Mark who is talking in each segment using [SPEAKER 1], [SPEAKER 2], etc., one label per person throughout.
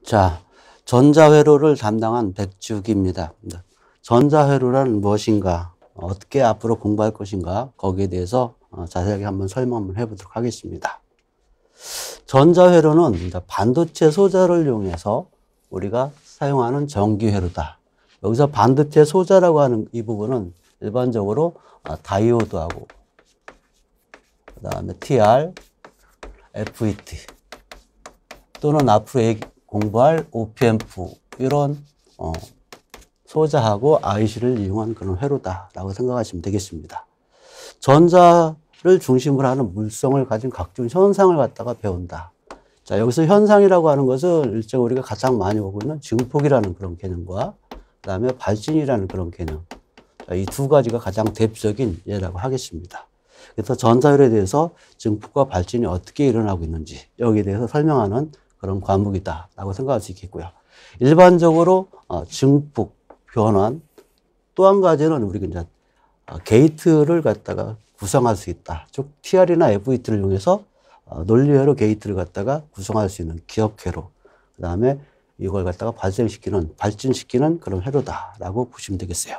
[SPEAKER 1] 자, 전자회로를 담당한 백주기입니다. 전자회로란 무엇인가, 어떻게 앞으로 공부할 것인가, 거기에 대해서 자세하게 한번 설명 해보도록 하겠습니다. 전자회로는 반도체 소자를 이용해서 우리가 사용하는 전기회로다. 여기서 반도체 소자라고 하는 이 부분은 일반적으로 다이오드하고 그 다음에 TR, FET 또는 앞으로 공부할 OPMP 이런 소자하고 IC를 이용한 그런 회로다라고 생각하시면 되겠습니다. 전자를 중심으로 하는 물성을 가진 각종 현상을 갖다가 배운다. 자, 여기서 현상이라고 하는 것은 일종 우리가 가장 많이 보고 있는 증폭이라는 그런 개념과 그 다음에 발진이라는 그런 개념. 자, 이 두 가지가 가장 대표적인 예라고 하겠습니다. 그래서 전자회로에 대해서 증폭과 발진이 어떻게 일어나고 있는지 여기에 대해서 설명하는 그런 과목이다라고 생각할 수 있겠고요. 일반적으로 증폭, 변환, 또 한 가지는 우리가 이제 게이트를 갖다가 구성할 수 있다. 즉 TR이나 FET를 이용해서 논리회로 게이트를 갖다가 구성할 수 있는 기억회로, 그 다음에 이걸 갖다가 발진시키는 그런 회로다라고 보시면 되겠어요.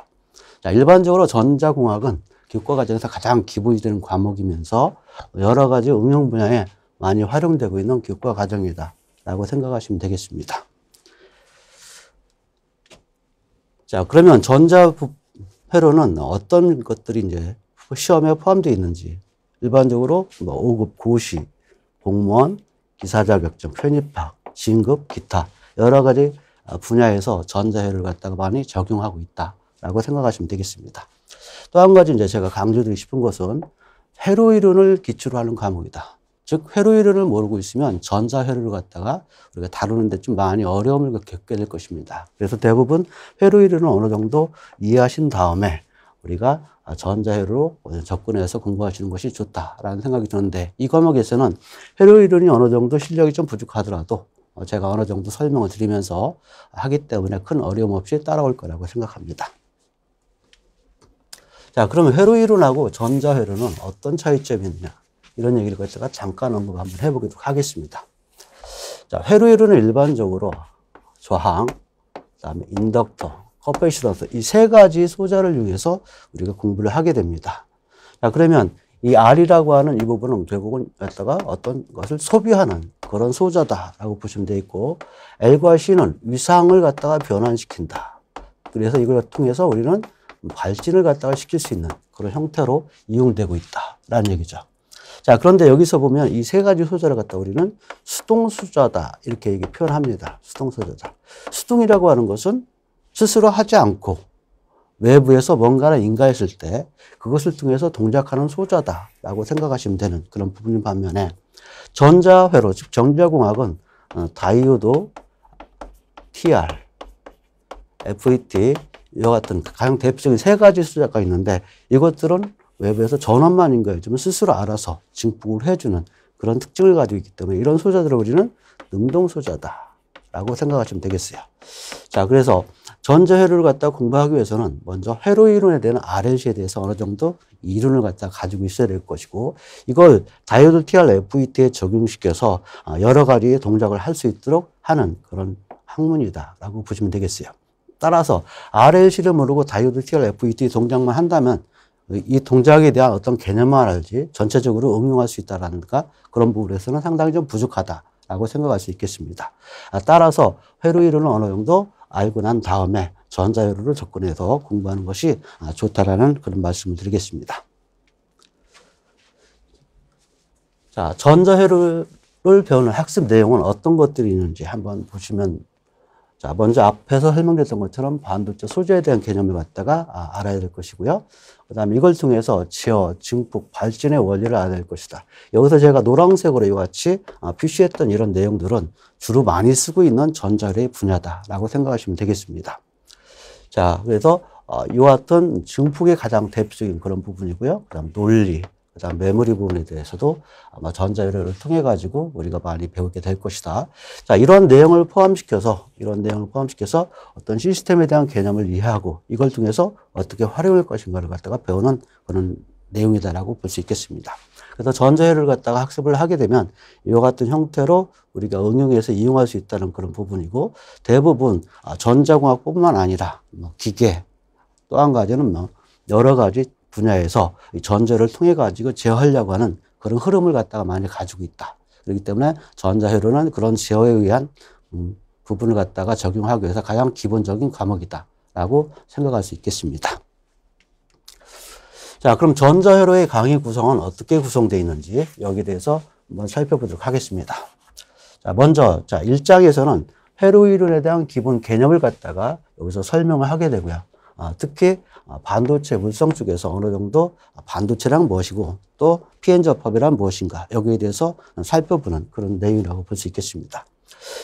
[SPEAKER 1] 자, 일반적으로 전자공학은 교과 과정에서 가장 기본이 되는 과목이면서 여러 가지 응용 분야에 많이 활용되고 있는 교과 과정이다 라고 생각하시면 되겠습니다. 자, 그러면 전자회로는 어떤 것들이 이제 시험에 포함되어 있는지, 일반적으로 5급 고시, 공무원, 기사 자격증, 편입학, 진급, 기타 여러 가지 분야에서 전자회로를 갖다가 많이 적용하고 있다라고 생각하시면 되겠습니다. 또 한 가지 이제 제가 강조드리고 싶은 것은 회로 이론을 기초로 하는 과목이다. 즉 회로 이론을 모르고 있으면 전자회로를 갖다가 우리가 다루는데 좀 많이 어려움을 겪게 될 것입니다. 그래서 대부분 회로 이론을 어느 정도 이해하신 다음에 우리가 전자회로로 접근해서 공부하시는 것이 좋다라는 생각이 드는데, 이 과목에서는 회로 이론이 어느 정도 실력이 좀 부족하더라도 제가 어느 정도 설명을 드리면서 하기 때문에 큰 어려움 없이 따라올 거라고 생각합니다. 자, 그러면 회로 이론하고 전자회로는 어떤 차이점이 있냐, 이런 얘기를 갖다가 잠깐 언급 한번 해보도록 하겠습니다. 자, 회로 이론은 일반적으로 저항, 그다음에 인덕터, 커패시턴스 이 세 가지 소자를 이용해서 우리가 공부를 하게 됩니다. 자, 그러면 이 R이라고 하는 이 부분은 결국은 갖다가 어떤 것을 소비하는 그런 소자다라고 보시면 되어 있고, L과 C는 위상을 갖다가 변환시킨다. 그래서 이걸 통해서 우리는 발진을 갖다가 시킬 수 있는 그런 형태로 이용되고 있다라는 얘기죠. 자, 그런데 여기서 보면 이 세 가지 소자를 갖다 우리는 수동소자다 이렇게 표현합니다. 수동소자다. 수동이라고 하는 것은 스스로 하지 않고 외부에서 뭔가를 인가했을 때 그것을 통해서 동작하는 소자다라고 생각하시면 되는 그런 부분인 반면에, 전자회로 즉 전자공학은 다이오드, TR, FET 이와 같은 가장 대표적인 세 가지 소자가 있는데, 이것들은 외부에서 전원만 인가해주면 스스로 알아서 증폭을 해주는 그런 특징을 가지고 있기 때문에 이런 소자들을 우리는 능동소자다라고 생각하시면 되겠어요. 자, 그래서 전자회로를 갖다 공부하기 위해서는 먼저 회로 이론에 대한 RLC에 대해서 어느 정도 이론을 갖다 가지고 있어야 될 것이고, 이걸 다이오드 TR FET에 적용시켜서 여러 가지 동작을 할 수 있도록 하는 그런 학문이다라고 보시면 되겠어요. 따라서 RLC를 모르고 다이오드 TR FET 동작만 한다면 이 동작에 대한 어떤 개념만 알지 전체적으로 응용할 수 있다라는가, 그런 부분에서는 상당히 좀 부족하다라고 생각할 수 있겠습니다. 따라서 회로 이론을 어느 정도 알고 난 다음에 전자회로를 접근해서 공부하는 것이 좋다라는 그런 말씀을 드리겠습니다. 자, 전자회로를 배우는 학습 내용은 어떤 것들이 있는지 한번 보시면, 자, 먼저 앞에서 설명드렸던 것처럼 반도체 소재에 대한 개념을 갖다가 알아야 될 것이고요. 그 다음에 이걸 통해서 지어, 증폭, 발진의 원리를 알아야 될 것이다. 여기서 제가 노란색으로 이와 같이 표시했던 이런 내용들은 주로 많이 쓰고 있는 전자회로의 분야다라고 생각하시면 되겠습니다. 자, 그래서 이와 같은 증폭의 가장 대표적인 그런 부분이고요. 그 다음 논리, 그 다음 메모리 부분에 대해서도 아마 전자회로를 통해 가지고 우리가 많이 배우게 될 것이다. 자, 이런 내용을 포함시켜서 어떤 시스템에 대한 개념을 이해하고 이걸 통해서 어떻게 활용할 것인가를 갖다가 배우는 그런 내용이다라고 볼 수 있겠습니다. 그래서 전자회로를 갖다가 학습을 하게 되면 이와 같은 형태로 우리가 응용해서 이용할 수 있다는 그런 부분이고, 대부분 전자공학뿐만 아니라 기계, 또 한 가지는 여러 가지 분야에서 이 전자를 통해 가지고 제어하려고 하는 그런 흐름을 갖다가 많이 가지고 있다. 그렇기 때문에 전자회로는 그런 제어에 의한 부분을 갖다가 적용하기 위해서 가장 기본적인 과목이다라고 생각할 수 있겠습니다. 자, 그럼 전자회로의 강의 구성은 어떻게 구성되어 있는지 여기에 대해서 한번 살펴보도록 하겠습니다. 자, 먼저 1장에서는 회로 이론에 대한 기본 개념을 갖다가 여기서 설명을 하게 되고요. 특히 반도체 물성 쪽에서 어느 정도 반도체란 무엇이고 또 피해접합이란 무엇인가, 여기에 대해서 살펴보는 그런 내용이라고 볼 수 있겠습니다.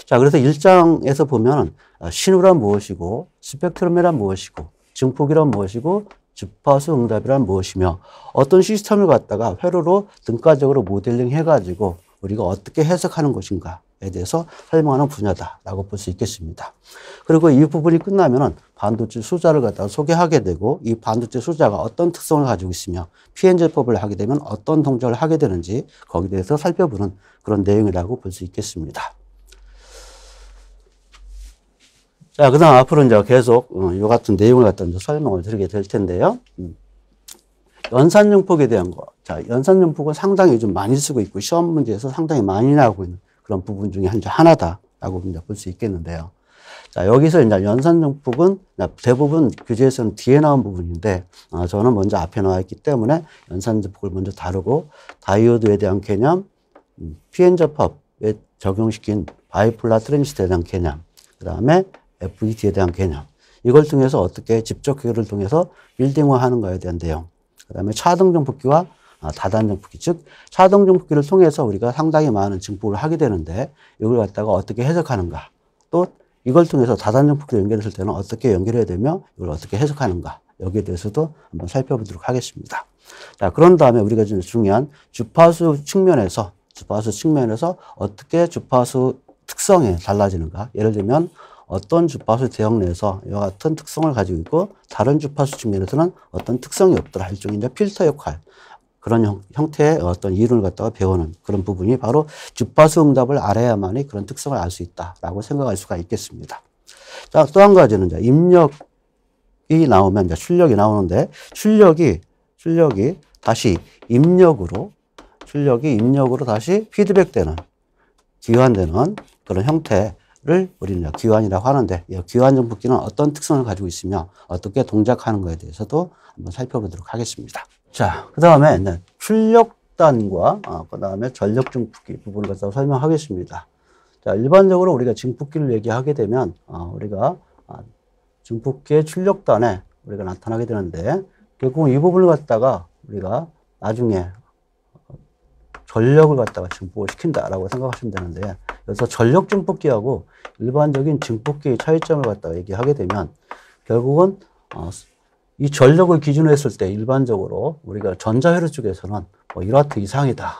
[SPEAKER 1] 자, 그래서 1장에서 보면 신호란 무엇이고 스펙트럼이란 무엇이고 증폭이란 무엇이고 주파수 응답이란 무엇이며 어떤 시스템을 갖다가 회로로 등가적으로 모델링 해가지고 우리가 어떻게 해석하는 것인가에 대해서 설명하는 분야다라고 볼 수 있겠습니다. 그리고 이 부분이 끝나면은 반도체 수자를 갖다가 소개하게 되고, 이 반도체 수자가 어떤 특성을 가지고 있으며 피해제법을 하게 되면 어떤 동작을 하게 되는지 거기에 대해서 살펴보는 그런 내용이라고 볼 수 있겠습니다. 자, 그 다음 앞으로 이제 계속 이 같은 내용을 갖다 이제 설명을 드리게 될 텐데요. 연산용폭에 대한 거. 자, 연산용폭은 상당히 요즘 많이 쓰고 있고 시험 문제에서 상당히 많이 나오고 있는 그런 부분 중에 하나다라고 이제 볼 수 있겠는데요. 자, 여기서 이제 연산용폭은 대부분 교재에서는 뒤에 나온 부분인데, 저는 먼저 앞에 나와 있기 때문에 연산용폭을 먼저 다루고, 다이오드에 대한 개념, 피해접합에 적용시킨 바이폴라 트랜지스터에 대한 개념, 그 다음에 FET에 대한 개념, 이걸 통해서 어떻게 집적회로를 통해서 빌딩화하는가에 대한 내용, 그 다음에 차등정폭기와 다단정폭기, 즉 차등정폭기를 통해서 우리가 상당히 많은 증폭을 하게 되는데 이걸 갖다가 어떻게 해석하는가, 또 이걸 통해서 다단정폭기를 연결했을 때는 어떻게 연결해야 되며 이걸 어떻게 해석하는가, 여기에 대해서도 한번 살펴보도록 하겠습니다. 자, 그런 다음에 우리가 좀 중요한 주파수 측면에서 어떻게 주파수 특성이 달라지는가, 예를 들면 어떤 주파수 대역 내에서 이와 같은 특성을 가지고 있고 다른 주파수 측면에서는 어떤 특성이 없더라, 일종의 이제 필터 역할, 그런 형태의 어떤 이론을 갖다가 배우는 그런 부분이 바로 주파수 응답을 알아야만이 그런 특성을 알 수 있다라고 생각할 수가 있겠습니다. 자, 또 한 가지는 이제 입력이 나오면 이제 출력이 나오는데, 출력이 다시 입력으로 다시 피드백되는, 기환되는 그런 형태를 우리는 기환이라고 하는데, 이 기환 정폭기는 어떤 특성을 가지고 있으며 어떻게 동작하는 것에 대해서도 한번 살펴보도록 하겠습니다. 자, 그 다음에 이제 출력단과 그 다음에 전력 증폭기 부분을 갖다가 설명하겠습니다. 자, 일반적으로 우리가 증폭기를 얘기하게 되면 우리가 증폭기의 출력단에 우리가 나타나게 되는데, 결국 이 부분을 갖다가 우리가 나중에 전력을 갖다가 증폭을 시킨다라고 생각하시면 되는데, 그래서 전력 증폭기하고 일반적인 증폭기의 차이점을 갖다가 얘기하게 되면, 결국은 이 전력을 기준으로 했을 때 일반적으로 우리가 전자회로 쪽에서는 1W 이상이다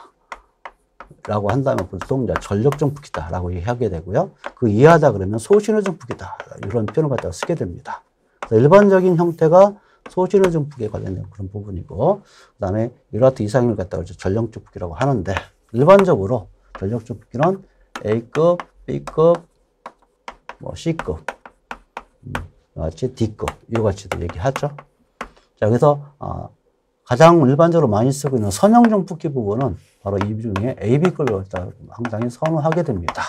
[SPEAKER 1] 라고 한다면 보통 이제 전력 증폭기다 라고 얘기하게 되고요. 그 이하다 그러면 소신호 증폭기다, 이런 표현을 갖다가 쓰게 됩니다. 일반적인 형태가 소신호 증폭에 관련된 그런 부분이고, 그 다음에 1W 이상을 갖다가 전력 증폭기라고 하는데, 일반적으로 전력 증폭기는 A급, B급, C급, 같이 D급, 이와 같이도 얘기하죠. 자, 그래서 가장 일반적으로 많이 쓰고 있는 선형 증폭기 부분은 바로 이 중에 AB급을 상당히 선호하게 됩니다.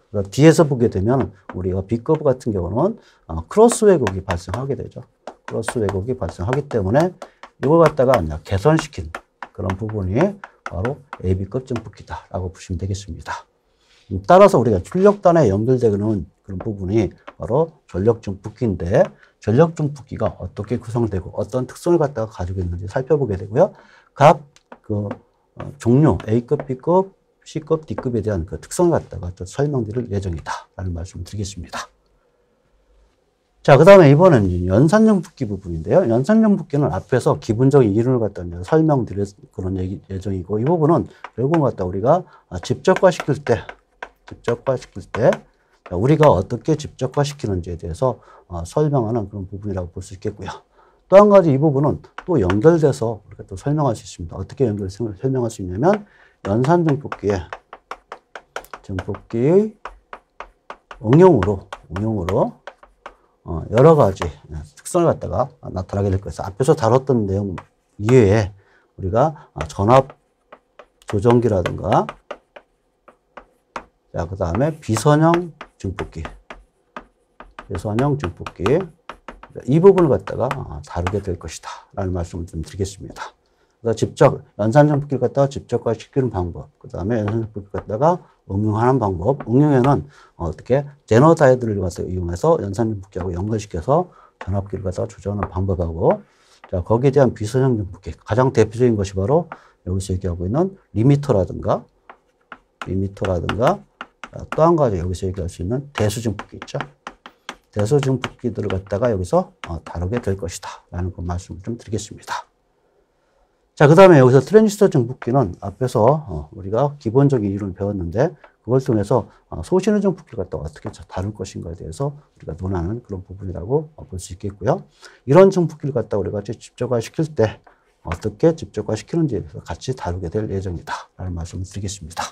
[SPEAKER 1] 그래서 뒤에서 보게 되면 우리가 B급 같은 경우는 크로스 왜곡이 발생하게 되죠. 크로스 왜곡이 발생하기 때문에 이걸 갖다가 개선시킨 그런 부분이 바로 AB급 증폭기다라고 보시면 되겠습니다. 따라서 우리가 출력단에 연결되는 그런 부분이 바로 전력 증폭기인데, 전력 증폭기가 어떻게 구성되고 어떤 특성을 갖다가 가지고 있는지 살펴보게 되고요. 각 종류 A급, B급, C급, D급에 대한 그 특성을 갖다가 또 설명드릴 예정이다라는 말씀을 드리겠습니다. 자, 그 다음에 이번에는 연산증폭기 부분인데요. 연산증폭기는 앞에서 기본적인 이론을 갖다 설명드릴 그런 예정이고, 이 부분은 결국은 갖다 우리가 직접화시킬 때 우리가 어떻게 직접화시키는지에 대해서 설명하는 그런 부분이라고 볼 수 있겠고요. 또 한 가지 이 부분은 또 연결돼서 우리가 또 설명할 수 있습니다. 어떻게 연결해서 설명할 수 있냐면 연산 증폭기의 응용으로 여러 가지 특성을 갖다가 나타나게 될 것이다. 앞에서 다뤘던 내용 이외에 우리가 전압 조정기라든가 자, 그 다음에 비선형 증폭기 이 부분을 갖다가 다루게 될 것이다 라는 말씀을 좀 드리겠습니다. 그래서 직접 연산 증폭기를 갖다가 직접화시키는 방법, 그 다음에 연산 증폭기를 갖다가 응용하는 방법, 응용에는 어떻게 제너 다이어드를 갖다가 이용해서 연산 증폭기하고 연결시켜서 전압기를 갖다가 조정하는 방법하고, 자, 거기에 대한 비선형 증폭기, 가장 대표적인 것이 바로 여기서 얘기하고 있는 리미터라든가 또 한 가지 여기서 얘기할 수 있는 대수 증폭기 있죠. 대수 증폭기들을 갖다가 여기서 다루게 될 것이다 라는 그 말씀을 좀 드리겠습니다. 자, 그 다음에 여기서 트랜지스터 증폭기는 앞에서 우리가 기본적인 이론을 배웠는데 그걸 통해서 소신의 증폭기를 갖다가 어떻게 다룰 것인가에 대해서 우리가 논하는 그런 부분이라고 볼 수 있겠고요. 이런 증폭기를 갖다가 우리가 직접화시킬 때 어떻게 직접화시키는지에 대해서 같이 다루게 될 예정이다 라는 말씀을 드리겠습니다.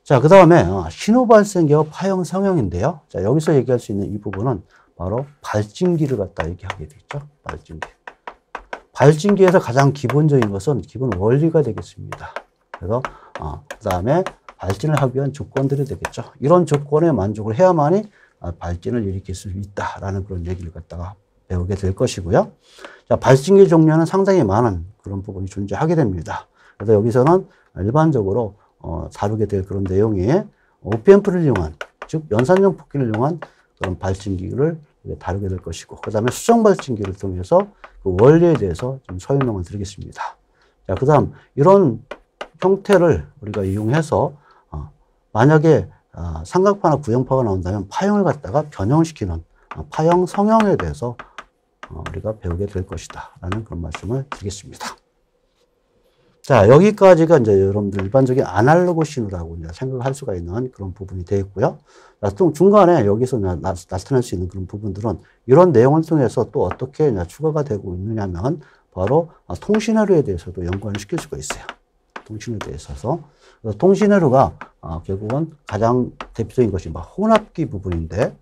[SPEAKER 1] 자, 그 다음에 신호 발생기와 파형 성형인데요. 자, 여기서 얘기할 수 있는 이 부분은 바로 발진기를 갖다 얘기하게 되죠. 발진기에서 가장 기본적인 것은 기본 원리가 되겠습니다. 그래서 그 다음에 발진을 하기 위한 조건들이 되겠죠. 이런 조건에 만족을 해야만이 발진을 일으킬 수 있다라는 그런 얘기를 갖다가 배우게 될 것이고요. 자, 발진기 종류는 상당히 많은 그런 부분이 존재하게 됩니다. 그래서 여기서는 일반적으로 다루게 될 그런 내용이 OPMP를 이용한, 즉 연산증폭기를 이용한 그런 발진기를 다루게 될 것이고, 그 다음에 수정 발진기를 통해서 그 원리에 대해서 좀 설명을 드리겠습니다. 자, 그 다음 이런 형태를 우리가 이용해서 만약에 삼각파나 구형파가 나온다면 파형을 갖다가 변형시키는 파형 성형에 대해서 우리가 배우게 될 것이다 라는 그런 말씀을 드리겠습니다. 자, 여기까지가 이제 여러분들 일반적인 아날로그 신호라고 이제 생각할 수가 있는 그런 부분이 되어 있고요. 또 중간에 여기서 나타날 수 있는 그런 부분들은 이런 내용을 통해서 또 어떻게 추가가 되고 있느냐면 바로 통신회로에 대해서도 연관을 시킬 수가 있어요. 통신회로에 있어서. 통신회로가 결국은 가장 대표적인 것이 혼합기 부분인데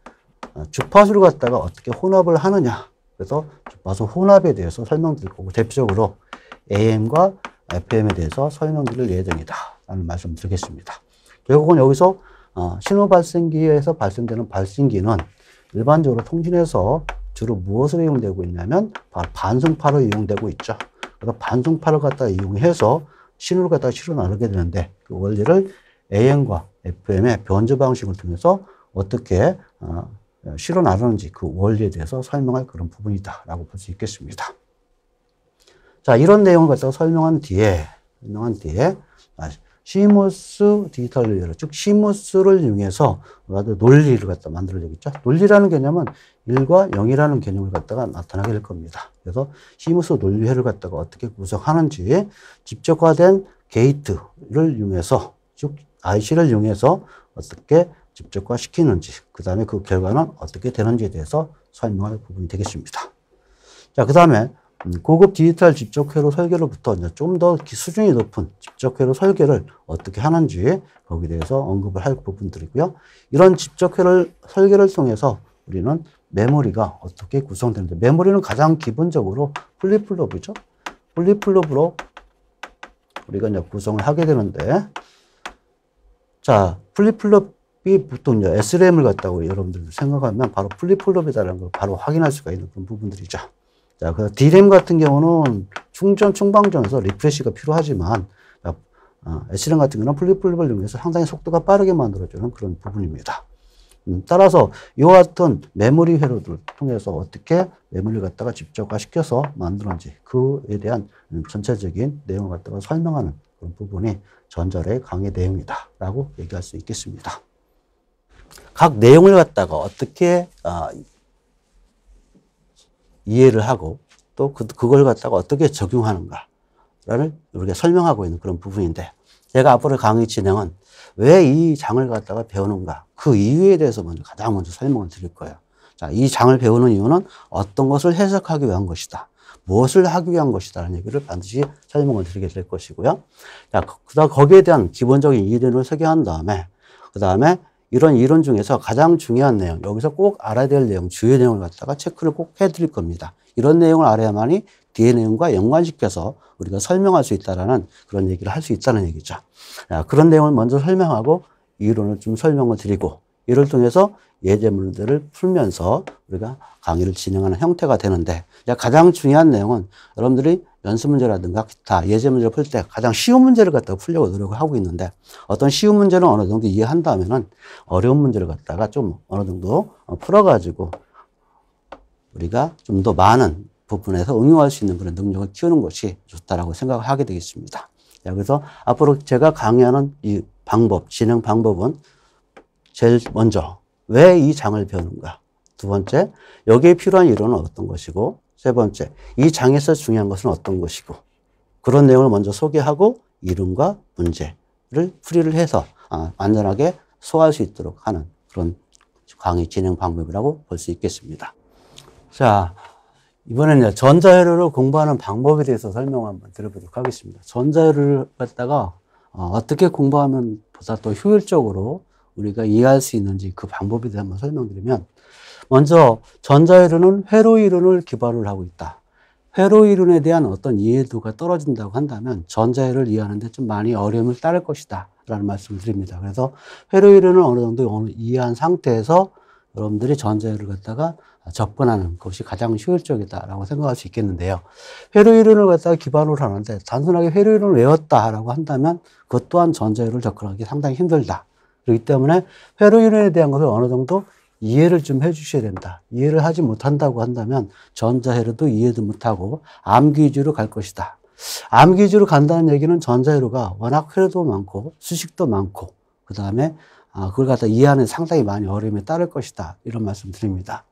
[SPEAKER 1] 주파수를 갖다가 어떻게 혼합을 하느냐. 그래서 주파수 혼합에 대해서 설명드릴 거고 대표적으로 AM과 FM에 대해서 설명드릴 예정이다 라는 말씀 드리겠습니다. 결국은 여기서 신호 발생기에서 발생되는 발신기는 일반적으로 통신에서 주로 무엇으로 이용되고 있냐면 바로 반송파로 이용되고 있죠. 그래서 반송파를 갖다 이용해서 신호를 갖다가 실어 나르게 되는데 그 원리를 AM과 FM의 변조 방식을 통해서 어떻게 실어 나르는지 그 원리에 대해서 설명할 그런 부분이다 라고 볼 수 있겠습니다. 자, 이런 내용을 갖다가 설명한 뒤에 시모스 디지털 리레이를, 즉 시모스를 이용해서 논리를 갖다 만들어야겠죠. 논리라는 개념은 1과 0이라는 개념을 갖다가 나타나게 될 겁니다. 그래서 시모스 논리회를 갖다가 어떻게 구성하는지 직접화된 게이트를 이용해서, 즉 IC를 이용해서 어떻게 직접화시키는지, 그 다음에 그 결과는 어떻게 되는지에 대해서 설명할 부분이 되겠습니다. 자, 그 다음에 고급 디지털 집적회로 설계로부터 좀 더 수준이 높은 집적회로 설계를 어떻게 하는지 거기에 대해서 언급을 할 부분들이고요. 이런 집적회를 설계를 통해서 우리는 메모리가 어떻게 구성되는지, 메모리는 가장 기본적으로 플립플롭이죠. 플립플롭으로 우리가 이제 구성을 하게 되는데, 자, 플립플롭이 보통 이제 SRAM을 갖다고 여러분들 생각하면 바로 플립플롭이다라는 걸 바로 확인할 수가 있는 그런 부분들이죠. 자, 그 D램 같은 경우는 충방전에서 리프레시가 필요하지만, SRAM 같은 경우는 플립플롭을 이용해서 상당히 속도가 빠르게 만들어주는 그런 부분입니다. 따라서 이와 같은 메모리 회로를 통해서 어떻게 메모리를 갖다가 집적화시켜서 만드는지 그에 대한 전체적인 내용을 갖다가 설명하는 그런 부분이 전자의 강의 내용이다라고 얘기할 수 있겠습니다. 각 내용을 갖다가 어떻게 이해를 하고 또 그걸 갖다가 어떻게 적용하는가를 우리가 설명하고 있는 그런 부분인데, 제가 앞으로 강의 진행은 왜 이 장을 갖다가 배우는가 그 이유에 대해서 가장 먼저 설명을 드릴 거예요. 자, 이 장을 배우는 이유는 어떤 것을 해석하기 위한 것이다. 무엇을 하기 위한 것이다. 라는 얘기를 반드시 설명을 드리게 될 것이고요. 자, 그다음 거기에 대한 기본적인 이론을 소개한 다음에, 그 다음에 이런 이론 중에서 가장 중요한 내용, 여기서 꼭 알아야 될 내용, 주요 내용을 갖다가 체크를 꼭 해드릴 겁니다. 이런 내용을 알아야만이 뒤의 내용과 연관시켜서 우리가 설명할 수 있다라는 그런 얘기를 할 수 있다는 얘기죠. 자, 그런 내용을 먼저 설명하고 이론을 좀 설명을 드리고, 이를 통해서 예제문들을 풀면서 우리가 강의를 진행하는 형태가 되는데, 가장 중요한 내용은 여러분들이 연습 문제라든가 기타 예제 문제를 풀 때 가장 쉬운 문제를 갖다가 풀려고 노력을 하고 있는데, 어떤 쉬운 문제는 어느 정도 이해한다면은 어려운 문제를 갖다가 좀 어느 정도 풀어가지고 우리가 좀 더 많은 부분에서 응용할 수 있는 그런 능력을 키우는 것이 좋다라고 생각을 하게 되겠습니다. 그래서 앞으로 제가 강의하는 이 방법, 진행 방법은 제일 먼저 왜 이 장을 배우는가? 두 번째, 여기에 필요한 이론은 어떤 것이고, 세 번째, 이 장에서 중요한 것은 어떤 것이고, 그런 내용을 먼저 소개하고 이론과 문제를 풀이를 해서 안전하게 소화할 수 있도록 하는 그런 강의 진행 방법이라고 볼 수 있겠습니다. 자, 이번에는 전자회로를 공부하는 방법에 대해서 설명을 한번 드려보도록 하겠습니다. 전자회로를 갖다가 어떻게 공부하면 보다 더 효율적으로 우리가 이해할 수 있는지 그 방법에 대해 한번 설명드리면, 먼저 전자회로는 회로 이론을 기반으로 하고 있다. 회로 이론에 대한 어떤 이해도가 떨어진다고 한다면 전자회로를 이해하는데 좀 많이 어려움을 따를 것이다 라는 말씀을 드립니다. 그래서 회로 이론을 어느 정도 이해한 상태에서 여러분들이 전자회로를 갖다가 접근하는 것이 가장 효율적이다라고 생각할 수 있겠는데요. 회로 이론을 갖다가 기반으로 하는데 단순하게 회로 이론을 외웠다라고 한다면 그것 또한 전자회로를 접근하기 상당히 힘들다. 그렇기 때문에 회로 이론에 대한 것을 어느 정도 이해를 좀 해주셔야 된다. 이해를 하지 못한다고 한다면 전자회로도 이해도 못하고 암기 위주로 갈 것이다. 암기 위주로 간다는 얘기는 전자회로가 워낙 회로도 많고 수식도 많고 그 다음에 그걸 갖다 이해하는 상당히 많이 어려움이 따를 것이다. 이런 말씀 드립니다.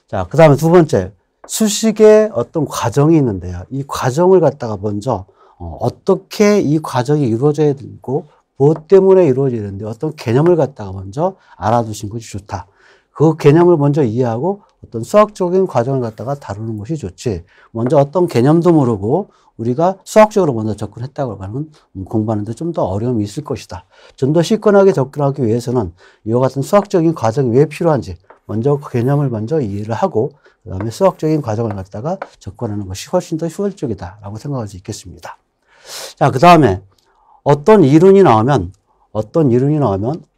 [SPEAKER 1] 자, 그 다음에 두 번째, 수식의 어떤 과정이 있는데요. 이 과정을 갖다가 먼저 어떻게 이 과정이 이루어져야 되고 무엇 때문에 이루어지는데 어떤 개념을 갖다가 먼저 알아두신 것이 좋다. 그 개념을 먼저 이해하고 어떤 수학적인 과정을 갖다가 다루는 것이 좋지. 먼저 어떤 개념도 모르고 우리가 수학적으로 먼저 접근했다고 하면 공부하는데 좀 더 어려움이 있을 것이다. 좀 더 시원하게 접근하기 위해서는 이와 같은 수학적인 과정이 왜 필요한지 먼저 그 개념을 먼저 이해를 하고 그 다음에 수학적인 과정을 갖다가 접근하는 것이 훨씬 더 효율적이다라고 생각할 수 있겠습니다. 자, 그 다음에 어떤 이론이 나오면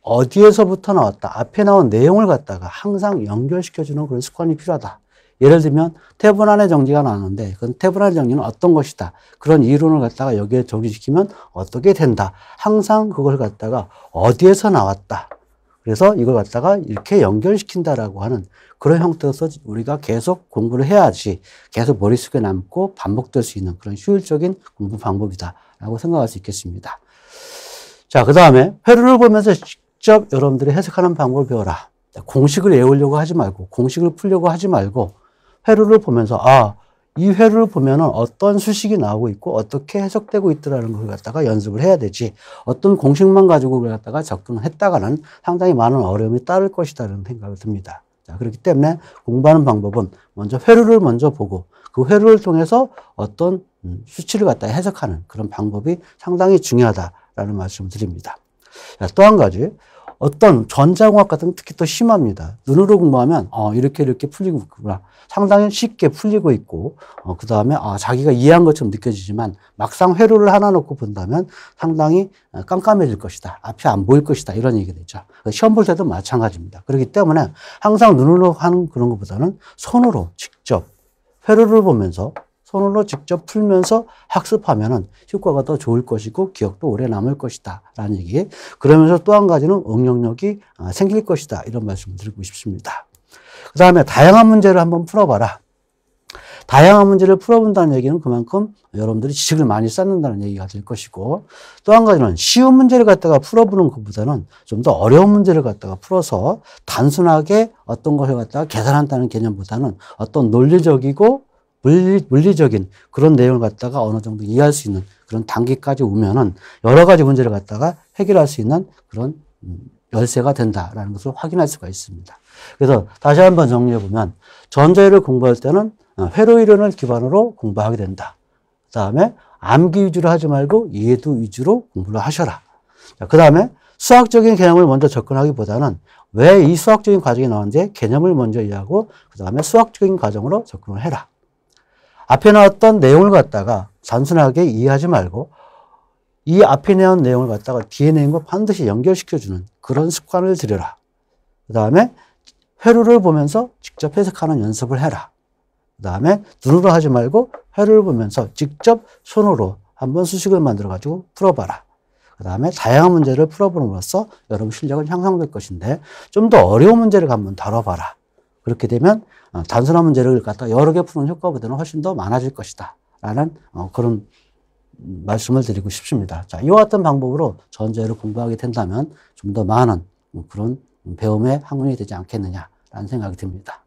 [SPEAKER 1] 어디에서부터 나왔다. 앞에 나온 내용을 갖다가 항상 연결시켜주는 그런 습관이 필요하다. 예를 들면 태분안의 정리가 나왔는데 그 태분안의 정리는 어떤 것이다. 그런 이론을 갖다가 여기에 정리시키면 어떻게 된다. 항상 그걸 갖다가 어디에서 나왔다. 그래서 이걸 갖다가 이렇게 연결시킨다라고 하는 그런 형태로서 우리가 계속 공부를 해야지 계속 머릿속에 남고 반복될 수 있는 그런 효율적인 공부 방법이다라고 생각할 수 있겠습니다. 자, 그 다음에 회로를 보면서 직접 여러분들이 해석하는 방법을 배워라. 공식을 외우려고 하지 말고 공식을 풀려고 하지 말고 회로를 보면서 이 회로를 보면은 어떤 수식이 나오고 있고 어떻게 해석되고 있더라는 걸 갖다가 연습을 해야 되지 어떤 공식만 가지고 그걸 갖다가 접근을 했다가는 상당히 많은 어려움이 따를 것이다라는 생각이 듭니다. 자, 그렇기 때문에 공부하는 방법은 먼저 회로를 먼저 보고 그 회로를 통해서 어떤 수치를 갖다가 해석하는 그런 방법이 상당히 중요하다라는 말씀을 드립니다. 자, 또 한 가지 어떤 전자공학 같은 건 특히 또 심합니다. 눈으로 공부하면 이렇게 풀리고 있구나. 상당히 쉽게 풀리고 있고 그 다음에 자기가 이해한 것처럼 느껴지지만 막상 회로를 하나 놓고 본다면 상당히 깜깜해질 것이다. 앞이 안 보일 것이다. 이런 얘기가 되죠. 시험 볼 때도 마찬가지입니다. 그렇기 때문에 항상 눈으로 하는 그런 것보다는 손으로 직접 회로를 보면서 손으로 직접 풀면서 학습하면은 효과가 더 좋을 것이고 기억도 오래 남을 것이다 라는 얘기. 그러면서 또 한 가지는 응용력이 생길 것이다 이런 말씀을 드리고 싶습니다. 그 다음에 다양한 문제를 한번 풀어봐라. 다양한 문제를 풀어본다는 얘기는 그만큼 여러분들이 지식을 많이 쌓는다는 얘기가 될 것이고 또 한 가지는 쉬운 문제를 갖다가 풀어보는 것보다는 좀 더 어려운 문제를 갖다가 풀어서 단순하게 어떤 것을 갖다가 계산한다는 개념보다는 어떤 논리적이고 물리적인 그런 내용을 갖다가 어느 정도 이해할 수 있는 그런 단계까지 오면은 여러 가지 문제를 갖다가 해결할 수 있는 그런 열쇠가 된다라는 것을 확인할 수가 있습니다. 그래서 다시 한번 정리해보면 전자회를 공부할 때는 회로 이론을 기반으로 공부하게 된다. 그 다음에 암기 위주로 하지 말고 이해도 위주로 공부를 하셔라. 그 다음에 수학적인 개념을 먼저 접근하기보다는 왜 이 수학적인 과정이 나오는지 개념을 먼저 이해하고 그 다음에 수학적인 과정으로 접근을 해라. 앞에 나왔던 내용을 갖다가 단순하게 이해하지 말고 이 앞에 나온 내용을 갖다가 뒤에 내용과 반드시 연결시켜주는 그런 습관을 들여라. 그 다음에 회로를 보면서 직접 해석하는 연습을 해라. 그 다음에 눈으로 하지 말고 회로를 보면서 직접 손으로 한번 수식을 만들어가지고 풀어봐라. 그 다음에 다양한 문제를 풀어보므로써 여러분 실력은 향상될 것인데 좀 더 어려운 문제를 한번 다뤄봐라. 그렇게 되면 단순한 문제를 갖다 여러 개 푸는 효과보다는 훨씬 더 많아질 것이다. 라는 그런 말씀을 드리고 싶습니다. 자, 이와 같은 방법으로 전자회를 공부하게 된다면 좀 더 많은 그런 배움의 학문이 되지 않겠느냐라는 생각이 듭니다.